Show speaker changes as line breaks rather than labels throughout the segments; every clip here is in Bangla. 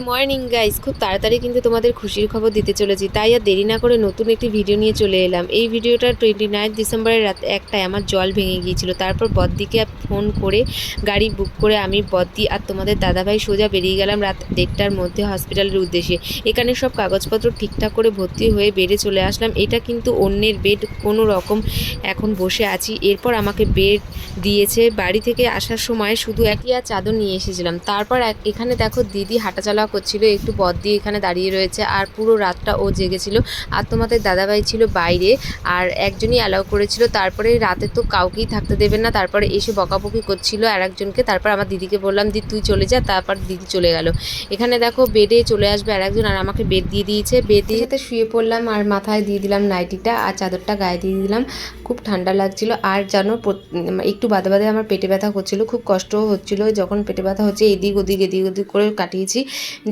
মর্নিং গাইস, খুব তাড়াতাড়ি কিন্তু তোমাদের খুশির খবর দিতে চলেছি, তাই আর দেরি না করে নতুন একটি ভিডিও নিয়ে চলে এলাম। এই ভিডিওটা 29 ডিসেম্বরের রাত 1টায় আমার জল ভেঙে গিয়েছিল। তারপর বদ্দিকে ফোন করে গাড়ি বুক করে আমি, বদ্দি আর তোমাদের দাদাভাই সোজা বেরিয়ে গেলাম রাত 1টার মধ্যে হসপিটালের উদ্দেশ্যে। এখানে সব কাগজপত্র ঠিকঠাক করে ভর্তি হয়ে বেডে চলে আসলাম। এটা কিন্তু অন্যের বেড, কোনো রকম এখন বসে আছি। এরপর আমাকে বেড দিয়েছে। বাড়ি থেকে আসার সময় শুধু একই আর চাদর নিয়ে এসেছিলাম। তারপর এখানে দেখো দিদি হাঁটাচলা করছিল, একটু বদ্দি এখানে দাঁড়িয়ে রয়েছে, আর পুরো রাতটা ও জেগেছিল। আর তোমাদের দাদাভাই ছিল বাইরে, আর একজনই অ্যালাউ করেছিল। তারপরে রাতে তো কাউকেই থাকতে দেবেন না, তারপরে এসে বকাবকি করছিল আর একজনকে। তারপর আমার দিদিকে বললাম, দি তুই চলে যা। তারপর দিদি চলে গেল। এখানে দেখো বেডে চলে আসবে আর একজন, আর আমাকে বেড দিয়ে দিয়েছে। বেড দিয়ে শুয়ে পড়লাম আর মাথায় দিয়ে দিলাম নাইটিটা আর চাদরটা গায়ে দিয়ে দিলাম। খুব ঠান্ডা লাগছিল, আর যেন একটু বাদে বাদে আমার পেটে ব্যথা হচ্ছিলো, খুব কষ্টও হচ্ছিলো। যখন পেটে ব্যথা হচ্ছে এদিক ওদিক করে কাটিয়েছি।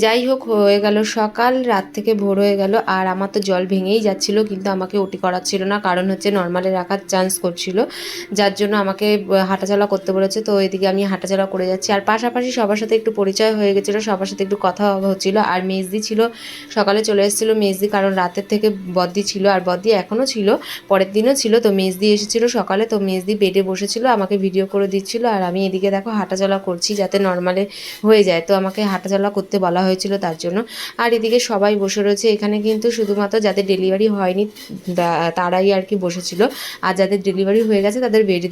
যাই হোক, হয়ে গেল সকাল, রাত থেকে ভোর হয়ে গেল। আর আমার তো জল ভেঙেই যাচ্ছিলো, কিন্তু আমাকে ওটি করাচ্ছিল না, কারণ হচ্ছে নর্মালে রাখার চান্স করছিল, যার জন্য আমাকে হাঁটাচলা করতে বলেছে। তো এদিকে আমি হাঁটাচলা করে যাচ্ছি, আর পাশাপাশি সবার সাথে একটু পরিচয় হয়ে গেছিলো, সবার সাথে একটু কথা হচ্ছিলো। আর মেজদি ছিল, সকালে চলে এসেছিলো মেজদি, কারণ রাতের থেকে বদ্দি ছিল, আর বদ্দি এখনও ছিল, পরের দিনও ছিল। তো মেজদি এসেছিল সকালে, তো মেজদি বেডে বসেছিল, আমাকে ভিডিও করে দিচ্ছিল, আর আমি এদিকে দেখো হাঁটাচলা করছি যাতে নর্মালে হয়ে যায়। তো আমাকে হাঁটাচলা করতে বলা হয়েছিল তার জন্য। আর এদিকে সবাই বসে রয়েছে। এখানে কিন্তু শুধুমাত্র যাদের ডেলিভারি হয়নি তারাই আর কি বসেছিল, আর যাদের ডেলিভারি হয়ে গেছে তাদের বেড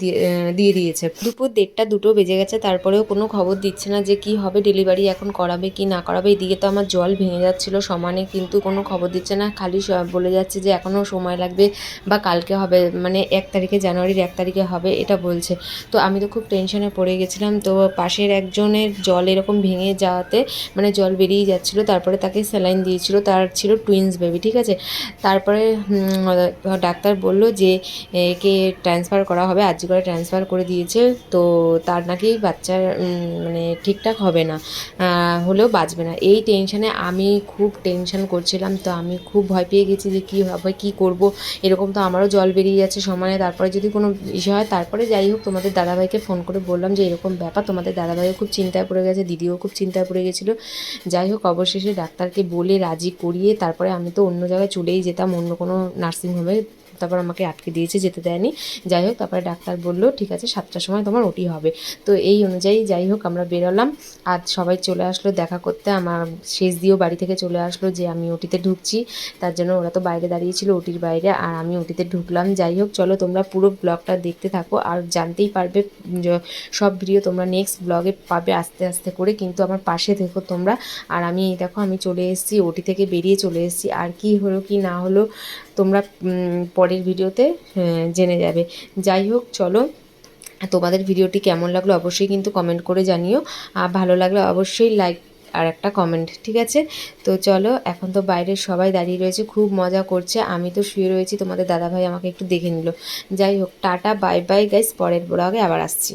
দিয়ে দিয়েছে। দুপুর 1:30 2টো বেজে গেছে, তারপরেও কোনো খবর দিচ্ছে না যে কি হবে, ডেলিভারি এখন করাবে কি না করাবে। এদিকে তো আমার জল ভেঙে যাচ্ছিল সমানে, কিন্তু কোনো খবর দিচ্ছে না, খালি বলে যাচ্ছে যে এখনও সময় লাগবে বা কালকে হবে, মানে 1 তারিখে, জানুয়ারির 1 তারিখে হবে এটা বলছে। তো আমি তো খুব টেনশনে পড়ে গেছিলাম। তো পাশের একজনের জল এরকম ভেঙে যাওয়াতে, মানে জল বেরিয়ে যাচ্ছিলো, তারপরে তাকে স্যালাইন দিয়েছিল, তার ছিল টুইন্স বেবি, ঠিক আছে। তারপরে ডাক্তার বলল যে একে ট্রান্সফার করা হবে, আর্জি করে ট্রান্সফার করে দিয়েছে। তো তার নাকি বাচ্চার মানে ঠিকঠাক হবে না, হলেও বাঁচবে না। এই টেনশানে আমি খুব টেনশন করছিলাম। তো আমি খুব ভয় পেয়ে গেছি যে কী হবে, কী করব। এরকম তো আমারও জল বেরিয়ে যাচ্ছে সমানে, তারপরে যদি কোনো ইস্যু হয়। তারপরে যাই হোক, তোমাদের দাদাভাইকে ফোন করে বললাম যে এরকম ব্যাপার। তোমাদের দাদাভাইও খুব চিন্তায় পড়ে গেছে, দিদিও খুব চিন্তায় পড়ে গেছিলো। যাই হোক, অবশেষে ডাক্তারকে বলে রাজি করিয়ে তারপরে আমি তো অন্য জায়গায় চলেই যেতাম, অন্য কোনো নার্সিংহোমে। তারপর আমাকে আটকে দিয়েছে, যেতে দেয়নি। যাই হোক, তারপরে ডাক্তার বললো ঠিক আছে 7টার সময় তোমার ওটি হবে। তো এই অনুযায়ী যাই হোক আমরা বেরোলাম। আজ সবাই চলে আসলো দেখা করতে। আমার শেষ দিয়েও বাড়ি থেকে চলে আসলো যে আমি ওটিতে ঢুকছি, তার জন্য ওরা তো বাইরে দাঁড়িয়েছিল ওটির বাইরে, আর আমি ওটিতে ঢুকলাম। যাই হোক, চলো তোমরা পুরো ব্লগটা দেখতে থাকো, আর জানতেই পারবে সব ভিডিও তোমরা নেক্সট ব্লগে পাবে আস্তে আস্তে করে, কিন্তু আমার পাশে থেকো তোমরা। আর আমি দেখো আমি চলে এসেছি, ওটি থেকে বেরিয়ে চলে এসেছি। আর কি হলো কি না হলো তোমরা পরের ভিডিওতে জেনে যাবে। যাই হোক, চলো, তোমাদের ভিডিওটি কেমন লাগলো অবশ্যই কিন্তু কমেন্ট করে জানিও, আর ভালো লাগলে অবশ্যই লাইক আর একটা কমেন্ট, ঠিক আছে। তো চলো, এখন তো বাইরে সবাই দাঁড়িয়ে রয়েছে, খুব মজা করছে, আমি তো শুয়ে রয়েছি, তোমাদের দাদাভাই আমাকে একটু দেখে নিল। যাই হোক, টাটা বাই বাই গাইস, পরের ব্লগে আবার আসছি।